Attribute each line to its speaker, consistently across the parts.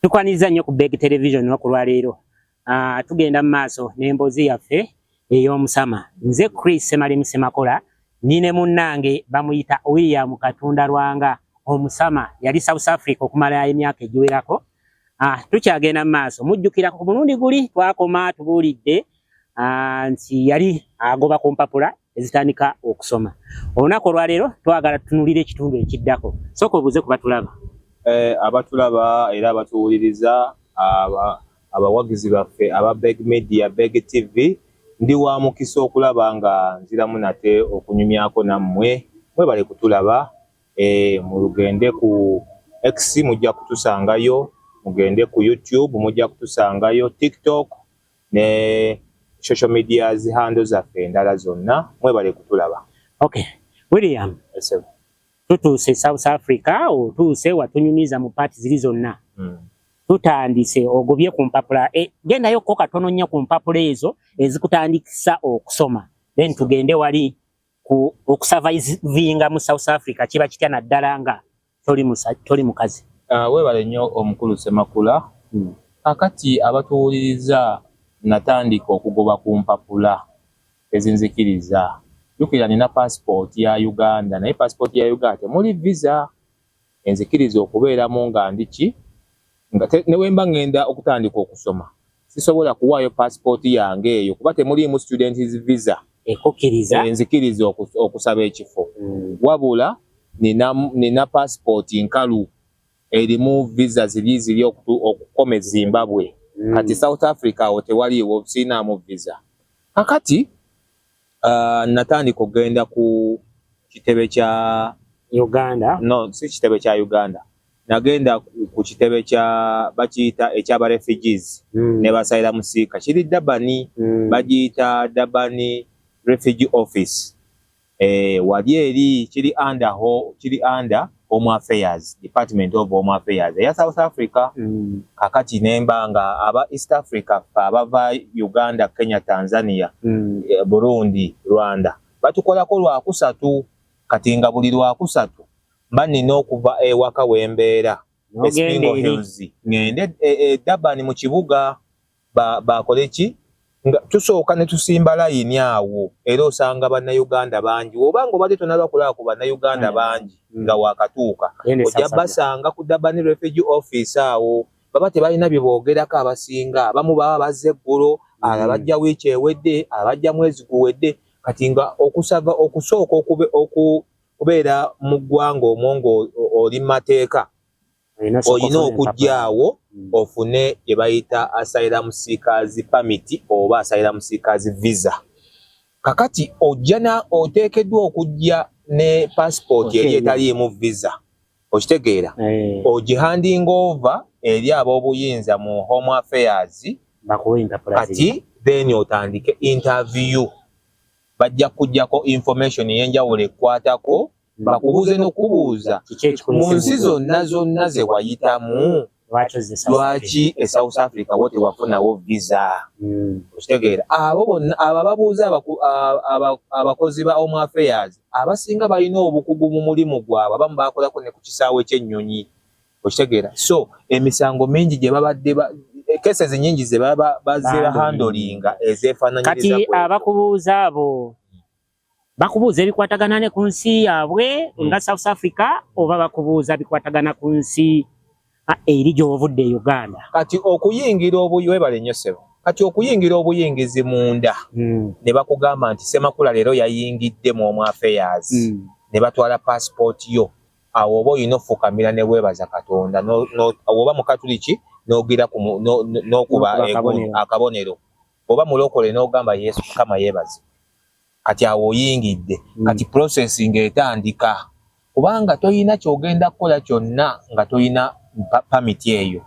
Speaker 1: Tukwaniza nnyo ku Beg Television wakulwa leero. Tugenda maaso n'emboozi yaffe ey'omusama. Nze Chris Semalimu Semakola, nine munnange bamuyita William Katunda Lwanga. Omusama yali South Africa okumala emyaka egiwerako. Tukyagenda maaso. Mujjukira ku mulundi guli twakoma tubuulidde nti yali agoba ku mpapula ezitandika okusoma. Olunaku olwaleero twagala tutunulire ekitundu ekiddako. Sooka obuuze ku batulaba.
Speaker 2: Abatulaba era abatuwuliriza abawagizi baffe aba Beg Media, Beg TV, ndi wa mukisa okulaba nga nziramu nate okunyumyako nammwe. Mwebale kutulaba, mugende ku X mujja kutusangayo, mugende ku YouTube mujja kutusangayo, TikTok ne social media handles zaffe endala zonna. Mwebale kutulaba.
Speaker 1: Okay. William.
Speaker 2: Yes,
Speaker 1: tutuuse South Africa otuuse watunyumiza mu party ziri zonna. Tutandise ogobye ku mpapula gendayo ko katono nnyo ku mpapula ezo ezikutandikisa okusoma, then tugende wali ku okusurvivinga mu South Africa kiba kitya naddala nga toli mukazi.
Speaker 2: Webale nnyo omukulu Semakula. Akati abatuwuliriza natandika okugoba ku mpapula ezinzikiriza. Jukira nina passport ya Uganda, naye passport ya Uganda muli visa enzikiriza okubeeramu nga ndiki nga newemba ngenda okutandika okusoma sisobola kuwaayo passport yange eyo kuba temuliimu students visa
Speaker 1: ekukiriza
Speaker 2: enzikiriza okusaba ekifo. Wabula nina passport nkalu erimu visa ziri okukome Zimbabwe. Kati South Africa awo tewaliiwo sinaamu visa. Akati natandika okugenda ku kitebe kya
Speaker 1: Uganda.
Speaker 2: No, si kitebe kya Uganda. Nagenda ku kitebe kya bakiyita ekyaba refugees ne basayira musika. Kiri Dabani, bagiyita Dabani Refugee Office. Wali eri kiri under Home Affairs, Department of Home Affairs ya South Africa. Kakati nemba nga aba East Africa abava Uganda, Kenya, Tanzania, Burundi, Rwanda batukolako lwakusatu. Kati nga buli lwakusatu mbanina okuva ewaka wembeera Espingo Hills ngende Dabani mu kibuga bakole ki nga tusooka ne tusimba layini awo era osanga bannayuganda bangi oba ngo bali tonaba kulaba ku bannayuganda bangi nga wakatuuka ojja basanga ku Dabani Refugee Office awo baba tebalina bye boogerako abasinga abamu baba bazze eggulo abajja wiiki ewedde abajja mwezi guwedde. Kati nga okusooka okubeera mu ggwanga omwo oli mateeka olina okujjaawo ofune gye bayita asylum seekers permit oba asylum seekers visa. Kakati oteekeddwa okujja ne passport eri etaliimu visa okitegeera ogihanding over eri ab'obuyinza mu Home Affairs. Kati then otandike interview. Bajja kujjako information yenjawulo ekwatako bakubuuze n'okubuuza mu nsi zonna ze wayitamu lwaki e South Africa wote wafunawo visa. Okitegeera abo bonna abo babuuza abakozi ba Home Affairs abasinga balina obukugu mu mulimu gwabwe abamu bakolako ne ku kisaawe ky'ennyonyi. Okitegeera so emisango mingi gye babadde cases nyingi ze baba bazira handlinga ezefananyiriza
Speaker 1: kati abakubuuza abo bakubuuza ebikwatagana ne ku nsi yaabwe nga South Africa oba bakubuuza bikwatagana ku nsi eri gy'ovudde Uganda.
Speaker 2: Kati okuyingira webale nnyo ssebo. Kati okuyingira obuyingizi munda ne bakugamba nti Semakula leero yayingidde mu Home Affairs ne batwala passport yo awo oba olina ofukamira ne weebaza Katonda oba mukatuliki nogira nokuba akabonero oba mulokole n'ogamba Yesu kama yebaze. Kati awo oyingidde. Kati processing etandika kubanga toyina kyogenda kukola kyonna nga toyina permit eyo.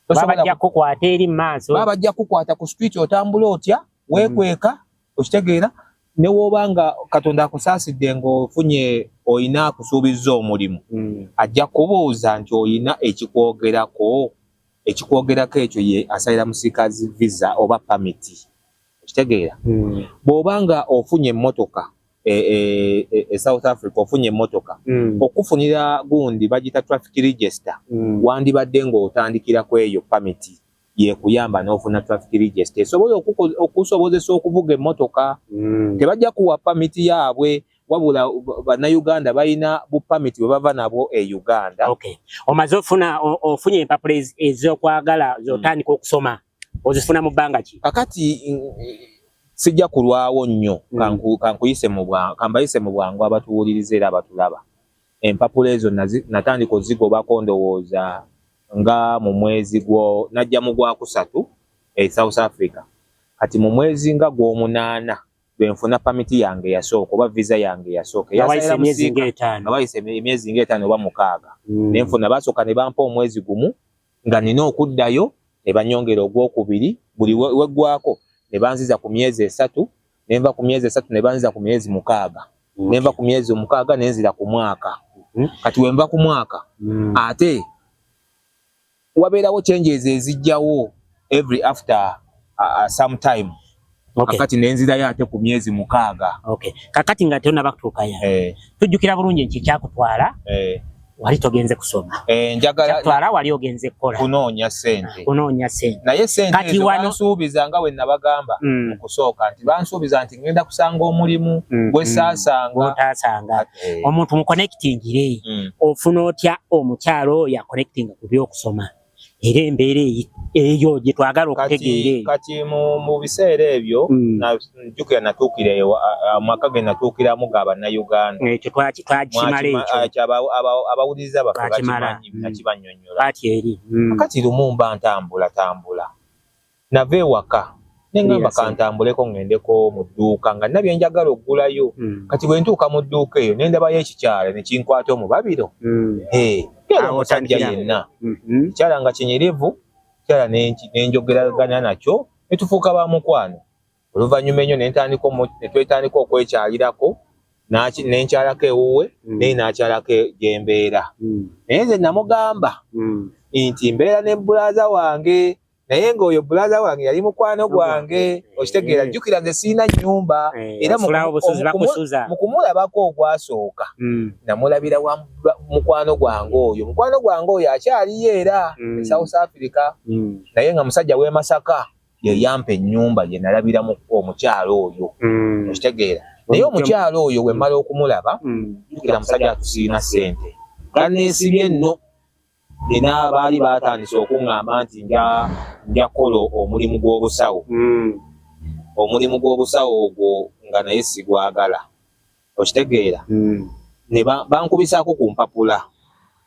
Speaker 1: Babajja kukwata eri maaso,
Speaker 2: babajja kukwata ku street otambula otya weekweka okitegeera ne wobanga Katonda akusaasidde ng'ofunye oyina kusuubiza omulimu ajja kubuuza nti oyina ekikwogerako ekyo ye asylum seekers visa oba permit. Okitegeera bw'obanga ofunye emmotoka South Africa ofunye emmotoka okufunira gundi bagita traffic register wandibadde ng'otandikira ku eyo permit yekuyamba n'ofuna traffic register esobola okusobozesa okuvuga emmotoka tebajja kuwa permit yaabwe wabula bannayuganda balina bu permit bwe bava nabo e Uganda.
Speaker 1: Okay. Omaze ofunye empapula ez'okwagala z'otandika okusoma ozifuna mu bbanga ki?
Speaker 2: Kakati sijja kulwawo nnyo kambayise mu bwangu abatuwuliriza era abatulaba. Empapula ezo natandika ozigobako ndowooza nga mu mwezi najja mu Gwakusatu South Africa. Kati mu mwezi nga Gw'omunaana benfuna permit yange yasooka oba visa yange yasooka.
Speaker 1: Yabayise emyezi ng'etaano.
Speaker 2: Abayise emyezi ng'etaano oba mukaaga. Nenfuna basooka ne bampa omwezi gumu nga nina okuddayo ne banyongera ogwokubiri buli weggwako ne banziza ku myezi 3 nenva ku myezi 3 ne banziza ku myezi mukaaga. Nenva ku myezi mukaaga nenzira ku mwaka. Kati wenva ku mwaka ate wabeerawo changes ezijjawo every after some time.
Speaker 1: Okay.
Speaker 2: Kakati nenzirayo ate ku myezi mukaaga.
Speaker 1: Okay. Kakati nga tonna bakutuukayo. Tujjukira bulungi nki kyakutwala. Wali togenze kusoma.
Speaker 2: Njagala
Speaker 1: kyakutwala wali ogenze kukola.
Speaker 2: Kunoonya ssente.
Speaker 1: Kunoonya ssente.
Speaker 2: Naye ssente ezo bansuubiza nga bwe nabagamba okusooka nti bansuubiza nti ngenda kusanga omulimu gwe saasanga.
Speaker 1: Otaasanga. Omuntu mu connectingire ofuna otya omukyalo oyo connecting ku by'okusoma. Era embeera eyo gye twagala okutegeera.
Speaker 2: Kati mu biseera ebyo njukira natuukira amaka ge natuukiramu ga bannayuganda.
Speaker 1: Ekyo twakimala ekyo.
Speaker 2: Abawuliriza baffe bakibannyonnyola.
Speaker 1: Kati eri.
Speaker 2: Kati Lumumba ntambula. Nava ewaka. Nengamba kantambuleko ngendeko mu dduuka nga nabye njagala okugulayo. Kati bwe ntuuka mu dduuka eyo nendabayo ekikyala ne kinkwata omubabiro. Era omusajja yenna. Ekikyala nga kinyirivu, ekikyala nenjogeragana nakyo ne tufuuka ba mukwano. Oluvannyuma ennyo ne twetandika okwekyalirako nenkyalako ewuwe naye n'akyalako gye mbeera. Naye nze namugamba nti mbeera ne bulaaza wange naye ng'oyo bulaaza wange yali mukwano gwange okitegeera jjukira nze sirina nnyumba era mu kumulabako ogwasooka namulabira wa mukwano gwange oyo akyaliyo era e South Africa naye nga musajja w'e Masaka ye yampa ennyumba gye nalabiramu omukyalo oyo okitegeera naye omukyalo oyo bwe mmala okumulaba jjukira musajja atusiina ssente ganneesibye nno nina baali batandise okuŋŋamba nti nja kukola omulimu gw'obusawo. Omulimu gw'obusawo ogwo nga naye sigwagala. Okitegeera? Ne bankubisaako ku mpapula.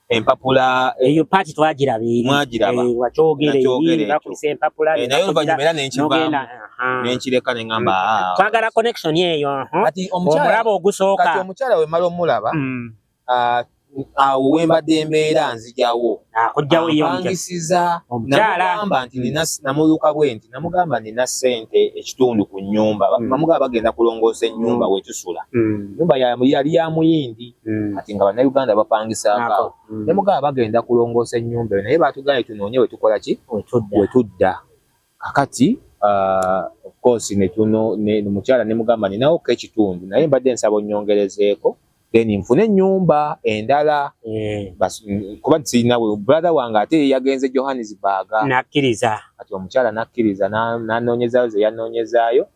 Speaker 2: Empapula
Speaker 1: eyo paati twagiraba eri.
Speaker 2: Mwagiraba.
Speaker 1: Wakyogere eri bakubisa empapula.
Speaker 2: Naye oluvannyuma era nenkivaamu. Nenkireka ne ŋŋamba
Speaker 1: twagala connection eyo. Omulaba ogusooka.
Speaker 2: Kati omukyala we mmala omulaba awo wembadde mbeera nzijawo apangisiza namugamba nti namuluka bwe nti namugamba nina ssente ekitundu ku nnyumba namugamba bagenda kulongoosa ennyumba wetusula ennyumba yali ya muyindi ati nga bannayuganda bapangisaako namugamba bagenda kulongoosa ennyumba naye batugambye tunoonye wetukola ki wetudda kakati of course mukyala nemugamba ninawoko ekitundu naye mbadde nsaba onnyongerezeeko then nfune ennyumba endala kuba sirinawe brother wange ate yagenze Johannesburg
Speaker 1: nakkiriza
Speaker 2: kati omukyala nakkiriza nanoonyezaayo ze yanoonyezaayo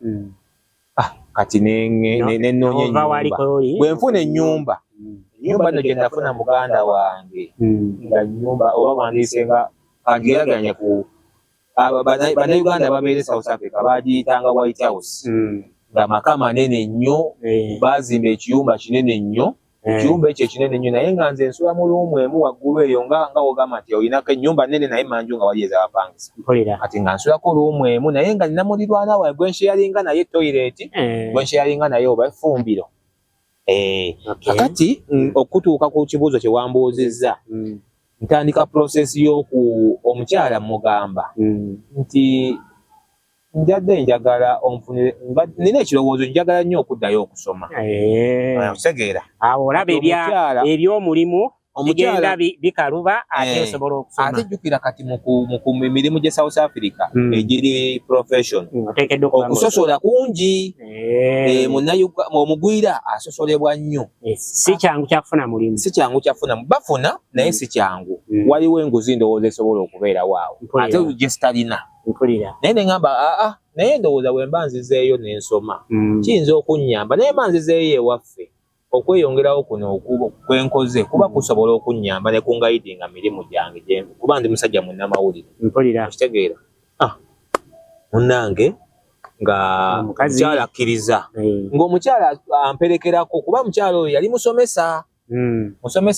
Speaker 2: kati nenoonya ennyumba bwe nfuna ennyumba nno gye nafuna muganda wange nga nnyumba oba wandiise nga ageraganye ku bannayuganda babeere South Africa bagiyitanga White House nga maka manene nnyo bazimba ekiyumba kinene nnyo ekiyumba ekyo ekinene nnyo naye nga nze nsula mu luumu emu waggulu eyo nga wogamba nti olinako ennyumba nnene naye manju nga wali ezabapangisa kati nga nsulako luumu emu naye nga nina mulirwana wange gwensheyalinga naye toyireti gwensheyalinga naye oba effumbiro kakati okutuuka ku kibuuzo kye wambuuzizza ntandika process y'oku omukyala mugamba nti njadde njagala onfunire nina ekirowoozo njagala nnyo okuddayo okusoma. Kitegeera?
Speaker 1: Awo olaba eby'omulimu omukyala bikaluba ate osobola okusoma
Speaker 2: ate jukira kati mu mirimu gye South Africa egiri profession okusosola kungi omugwira asosolebwa nnyo
Speaker 1: si kyangu kyafuna mulimu
Speaker 2: bafuna naye si kyangu waliwo enguzi ndowooza esobola okubeera waawo ate gye sitalina naye neŋŋamba naye ndowooza bwe mba nzizeeyo n'ensoma kiyinza okunnyamba naye mba nzizeeyo ewaffe okweyongerawo kuno kwenkoze kuba kusobola okunnyamba ne kungayidinga mirimu gyange kuba ndi musajja munnamawulire okitegeera munnange nga omukyala akkiriza ng'omukyala amperekerako kuba mukyala oyo yali musomesa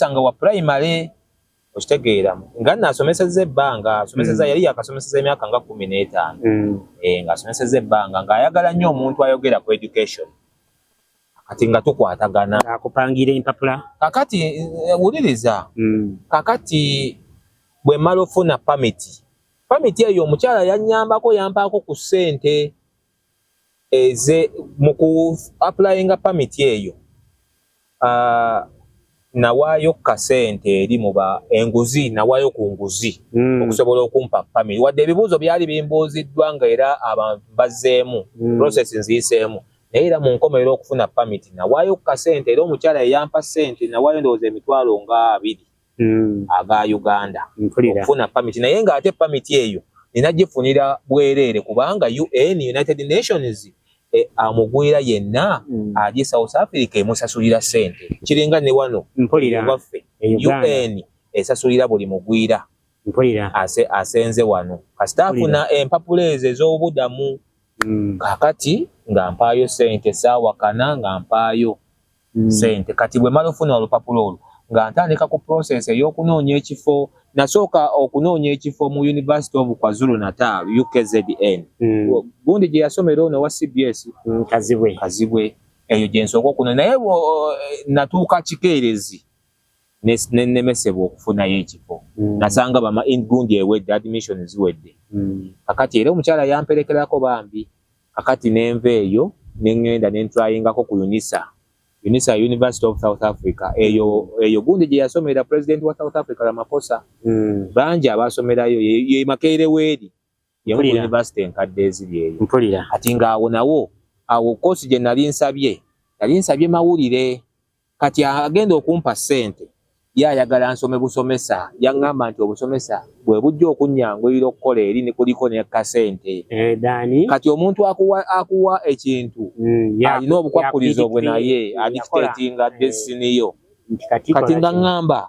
Speaker 2: nga wa primary okitegeera nga naasomeseza ebbanga asomeseza yali yakasomeseza emyaka nga 15 ng'asomeseza ebbanga ng'ayagala nnyo omuntu ayogera ku education kati nga tukwatagana
Speaker 1: akupangira empapula
Speaker 2: kakati wuliriza kakati bwe mmala ofuna pamiti eyo omukyala yannyambako yampaako ku ssente mu ku applyinga pamiti eyo nawaayo kasente eri muba enguzi nawaayo ku nguzi okusobola okumpa pamiti wadde ebibuuzo byali bimbuuziddwa nga era abantu bazzeemu process nziyiseemu naye era mu nkomerero okufuna pamiti nawaayo ku kasente era omukyala yeyampa ssente nawaayo ndowooza emitwalo nga 2 aga Uganda okufuna pamiti naye ng'ate pamiti eyo nina gifunira bwereere kubanga UN United Nations amugwira yenna ali South Africa emusasulira ssente kiringa ne wano waffe UN esasulira buli mugwira asenze wano kasita afuna empapula ezo ez'obudamu kakati nga mpaayo ssente saawa kana nga mpaayo ssente kati bwe mala ofuna olupapula olwo nga ntandika ku process ey'okunoonya ekifo nasooka okunoonya ekifo mu University of KwaZulu Natal UKZN gundi gye yasomera ono wa CBS Kazibwe eyo gye nsooka okunoonya naye natuuka kikeerezi nenemesebwa okufunayo ekifo nasanga gundi ewedde admission ziwedde kakati era omukyala yamperekerako bambi kakati nenva eyo neŋŋenda nentryingako ku UNISA University of South Africa eyo gundi gye yasomera president wa South Africa Ramaphosa bangi abasomerayo ye Makerere weeri ye university enkadde eziri eyo ati ng'awo awo kosi gye nali nsabye mawulire kati agenda okumpa ssente yayagala nsome busomesa yaŋŋamba nti obusomesa bwe bujja okunnyanguyira okukola eri ne kuliko ne kasente kati omuntu akuwa ekintu alina obukwakkulizo bwe naye adictatinga destiniyo kati nga ŋŋamba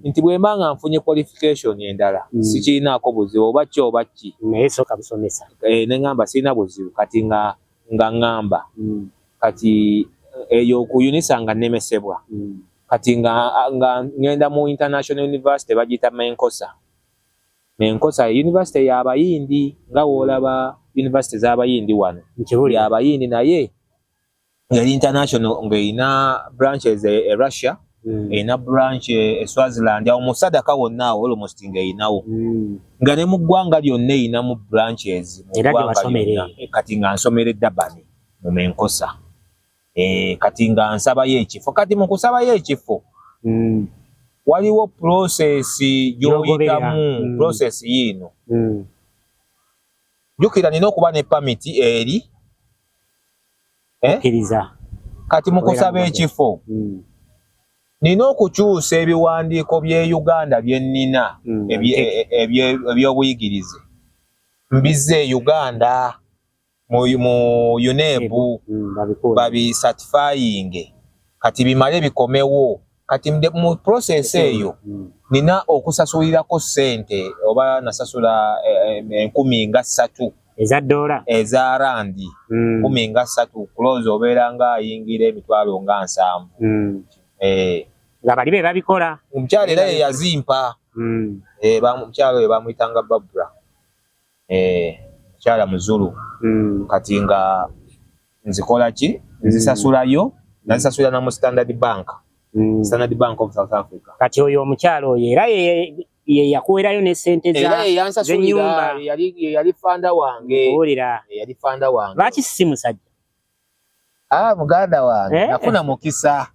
Speaker 2: nti bwe mba nga nfunye qualification endala sikirinaako buzibu oba ki oba ki ne ŋŋamba sirina buzibu kati nga ŋŋamba kati eyo ku UNISA nga nnemesebwa kati nga ngenda mu International University bagiyita Menkosa University y'abayindi nga woolaba university z'abayindi wano y'abayindi naye yali international ng'erina branches e Russia erina branch e Swaziland awo mu Sadaka wonna awo almost ng'erinawo nga ne mu ggwanga lyonna erinamu branches kati nga nsomera Durban mu Menkosa kati nga nsabayo ekifo kati mu kusabayo ekifo waliwo process gy'oyitamu process yiino jjukira nina okuba ne pamiti eri kati mu kusaba ekifo nina okukyusa ebiwandiiko by'e Uganda bye nnina eby'obuyigirize mbizze e Uganda mu UNEB babisatifying kati bimale bikomewo kati mu process eyo nina okusasulirako ssente oba nasasula 13,000
Speaker 1: eza dola
Speaker 2: eza randi 13,000 close obeera nga ayingira emitwalo nga 7
Speaker 1: nga bali be babikola
Speaker 2: omukyala era ye yazimpa omukyala oyo bamuyitanga Babra mukyala muzulu kati nga nzikola ki nzisasulayo nazisasula na mu Standard Bank of South Africa
Speaker 1: kati oyo omukyala oyo era ye yakuwerayo ne ssente
Speaker 2: z'ennyumba yali fanda wange
Speaker 1: lwaki si musajja
Speaker 2: Muganda wange nafuna mukisa.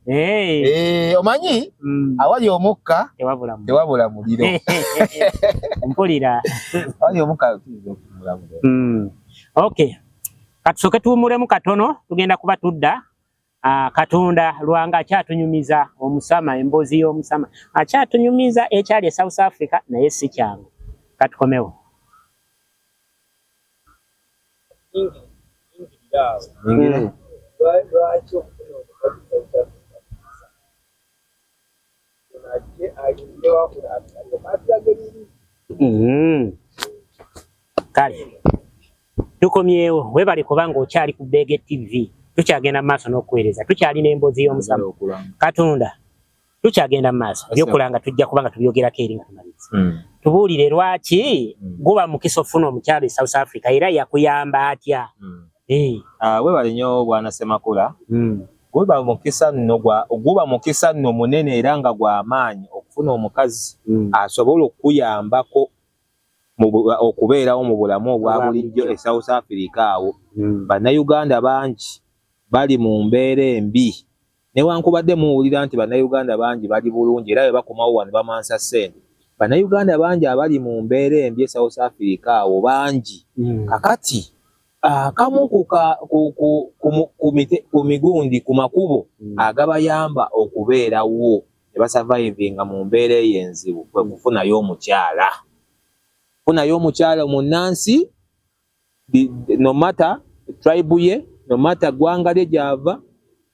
Speaker 2: Omanyi awali omukka tewabula muliro.
Speaker 1: Mpulira.
Speaker 2: Awali omukka
Speaker 1: Okay. Katusoke tuwumulemu katono tugenda kuba tudda. Katonda Lwanga akyatunyumiza omusama emboozi y'omusama. Akyatunyumiza ekyali e South Africa naye si kyangu. Katukomewo. Kale tukomyewo webale kubanga okyali ku Bege TV tukyagenda maaso n'okuweereza tukyali n'emboozi y'omusama Katonda tukyagenda maaso ebyokulanga tujja kubanga tubyogerako eri nga tumaliza tubuulire lwaki guba mukisa ofuna omukyalo e South Africa era yakuyamba atya.
Speaker 2: Webale nnyo bwana Ssemakula. Guba mukisa nno munene era nga gw'amaanyi okufuna omukazi asobola okuyambako okubeerawo mu bulamu obwa bulijjo e South Africa awo. Bannayuganda bangi bali mu mbeera embi newankubadde muwulira nti bannayuganda bangi bali bulungi era bwe bakomawo wano bamansa ssente. Bannayuganda bangi abali mu mbeera embi e South Africa awo bangi. Kakati kamu ku migundi ku makubo agabayamba okubeerawo ne basurvivinga mu mbeera ey'enzibu kwe kufunayo omukyala. Funayo omukyala munnansi no matter tribe ye no matter gwanga lye gyava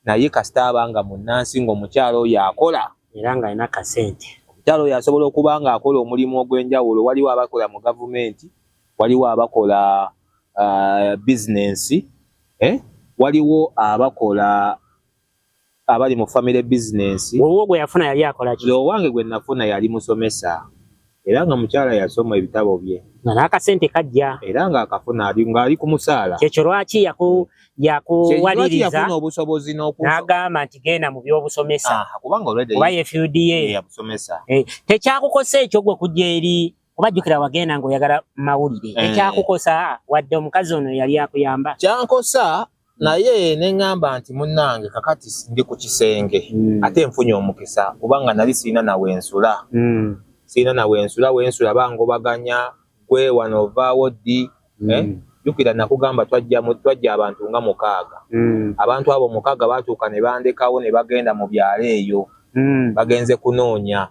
Speaker 2: naye kasita abanga munnansi ng'omukyala oyo akola
Speaker 1: era nga alina kasente.
Speaker 2: Omukyala oyo asobola okuba nga akola omulimu ogw'enjawulo. Waliwo abakola mu gavumenti, waliwo abakola business, waliwo abakola abali mu family business.
Speaker 1: Wowe gwe yafuna yali akola ki?
Speaker 2: Owange gwe nafuna yali musomesa era nga mukyala yasoma ebitabo bye
Speaker 1: n'akasente kajja
Speaker 2: era nga akafuna ali ku musaala.
Speaker 1: Kyekyo lwaki yakuwaliriza
Speaker 2: yafuna obusobozi
Speaker 1: n'agamba nti genda mu by'obusomesa
Speaker 2: kubanga
Speaker 1: oba yefiudiye
Speaker 2: yabusomesa.
Speaker 1: Tekyakukosa ekyo gwe kujja eri kubajjukira wagenda ng'oyagala mawulire. Ekyakukosa wadde omukazi ono yali akuyamba.
Speaker 2: Kyankosa naye ne ngamba nti munnange kakati ndi ku kisenge ate nfunye omukisa kubanga nali sirina nawe nsula. Sina na wensula bangobaganya gwe wano vaawo ddi. Jukira nakugamba twajja abantu nga 6. Abantu abo 6 batuuka ne bandekawo ne bagenda mu byalo eyo bagenze kunoonya.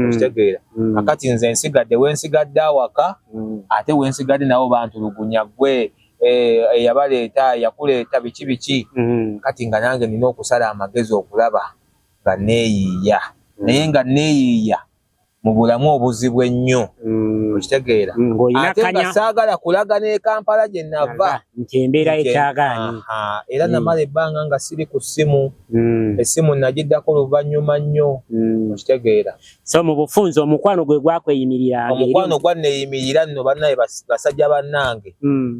Speaker 2: Okitegeera kakati nze nsigadde wensigadde awaka ate wensigadde nabo bantulugunya gwe eyabaleeta yakuleeta biki kati nga nange nina okusala amagezi okulaba nga neeyiiya naye nga neeyiiya mu bulamu obuzibu ennyo. Okitegeera ate nga saagala kulaga ne Kampala gye nava
Speaker 1: nti embeera ekyagaanyi
Speaker 2: era namala ebbanga nga siri ku ssimu. Essimu nagiddako luvannyuma nnyo. Okitegeera
Speaker 1: so mu bufunze omukwano gwe gwakweyimirira.
Speaker 2: Omukwano gwanneeyimirira nno bannaye basajja bannange.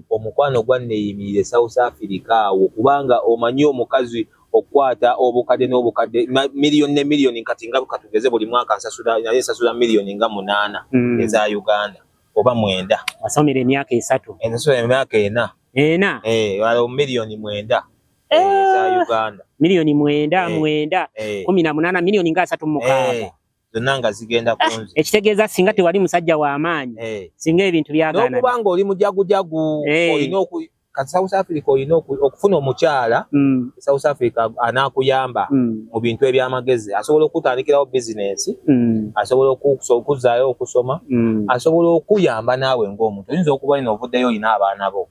Speaker 2: Omukwano gwanneeyimirira e South Africa awo kubanga omanyi omukazi okwata obukadde n'obukadde miliyoni ne miliyoni kati nga katugeze buli mwaka nsasula miliyoni nga 8 eza Uganda oba 9.
Speaker 1: Wasomera emyaka 3.
Speaker 2: Ensasula emyaka 4. Waliwo miliyoni 9 eza Uganda.
Speaker 1: Miliyoni 9 18 miliyoni nga 36
Speaker 2: zonna nga zigenda kunzi.
Speaker 1: Ekitegeeza singa tewali musajja w'amaanyi singa ebintu byagaana.
Speaker 2: N'okubanga oli mujagujagu olina South Africa olina okufuna omukyala. South Africa anaakuyamba mu bintu eby'amagezi. Asobola okutandikirawo bizinesi, asobola okuzaayo okusoma, asobola okuyamba naawe ng'omuntu. Oyinza okuba ino ovuddeyo olina abaana bo,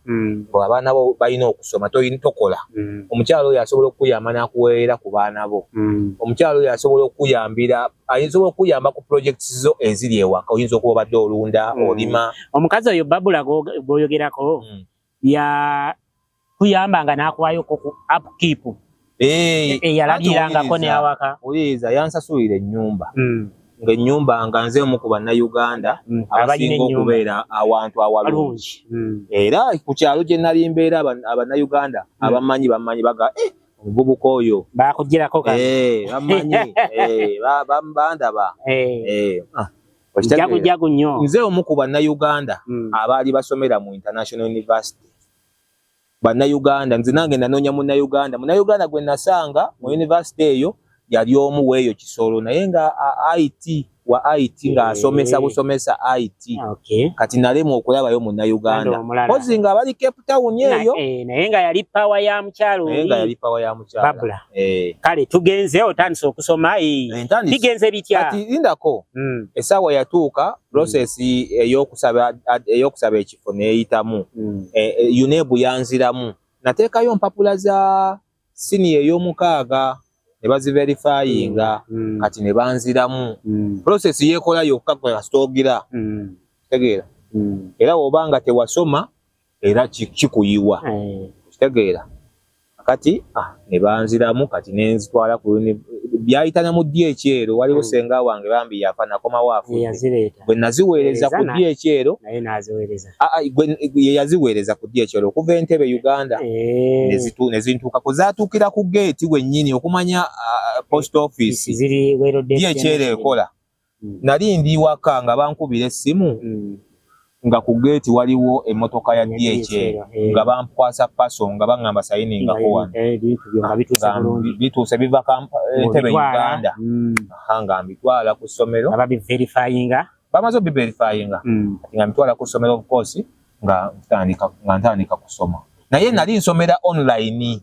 Speaker 2: abaana bo balina okusoma tokola. Omukyala oyo asobola okuyamba n'akuweerera ku baana bo. Omukyala oyo asobola okuyambira, asobola okuyamba ku projects zo eziri ewaka. Oyinza okuba obadde olunda, olima.
Speaker 1: Omukazi oyo Babula gwoyogerako ya kuyambanga n'akuwayo ku upkeep. Yalabirangako ne awaka.
Speaker 2: Oyinza yansasulira ennyumba. Ng'ennyumba nga nze omu ku Bannayuganda abasinga okubeera awantu awalungi. Era ku kyalo gye nali mbeera Abannayuganda abamanyi baga omuvubuka oyo
Speaker 1: bakugirako
Speaker 2: bamanyi bandaba.
Speaker 1: Jagu nnyo.
Speaker 2: Nze omu ku Bannayuganda abaali basomera mu International University bannayuganda nze nange nanoonya munnayuganda gwe nasanga mu university eyo yali omu weeyo Kisoro naye nga IT wa IT nga asomesa busomesa IT. Kati nalemwa okulabayo munnayuganda pozi nga bali Cape Town eyo
Speaker 1: naye nga yali power ya mukyalo Babula. Kale tugenze otandise okusoma bigenze bitya
Speaker 2: kati lindako essaawa yatuuka process ey'okusaba ekifo neeyitamu UNEB yanziramu nateekayo mpapula za senior ey'omukaaga ne baziverifyinga kati ne banziramu process yekola yokka kwa stogira tegeera era obanga tewasoma era kikuyiwa tegeera kati ne banziramu kati nenzitwala ku byayitana mu DHL waliwo senga wange bambi yafa nakoma waafu bwe naziweereza ku DHL
Speaker 1: naye naziweereza
Speaker 2: yaziweereza ku DHL okuva Entebbe Uganda nezintuuka kuzaatuukira ku gate wennyini okumanya post office DHL ekola nali ndi waka nga bankubira essimu nga ku gate waliwo emotoka ya DHL nga bamkwasa paso nga bangamba sayininga ko wano bituuse biva Entebbe Uganda nga mbitwala ku ssomero bamaze obiverifyinga nga mbitwala ku ssomero of course nga ntandika kusoma naye nali nsomera online